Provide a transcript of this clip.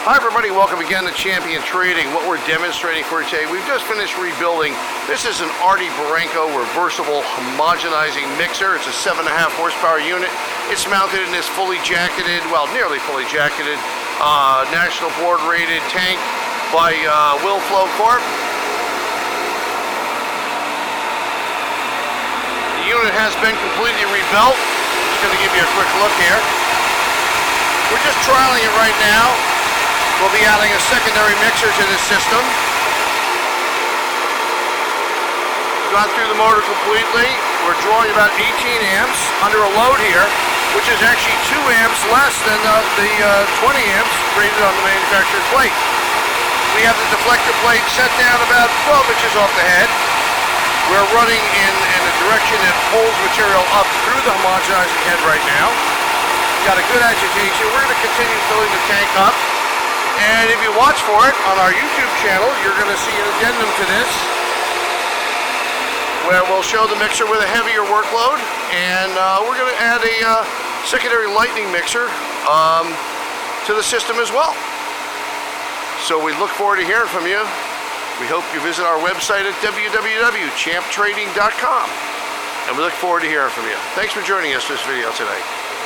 Hi everybody, welcome again to Champion Trading. What we're demonstrating for you today, we've just finished rebuilding. This is an Arde Barinco reversible homogenizing mixer. It's a 7.5 horsepower unit. It's mounted in this fully jacketed, well nearly fully jacketed, national board rated tank by Wilflow Corp. The unit has been completely rebuilt. Just going to give you a quick look here. We're just trialing it right now. We'll be adding a secondary mixer to this system. Gone through the motor completely. We're drawing about 18 amps under a load here, which is actually 2 amps less than the 20 amps rated on the manufactured plate. We have the deflector plate set down about 12 inches off the head. We're running in a direction that pulls material up through the homogenizing head right now. Got a good agitation. We're going to continue filling the tank up. And if you watch for it on our YouTube channel, you're going to see an addendum to this where we'll show the mixer with a heavier workload, and we're going to add a secondary lightning mixer to the system as well. So we look forward to hearing from you. We hope you visit our website at www.champtrading.com, and we look forward to hearing from you. Thanks for joining us for this video today.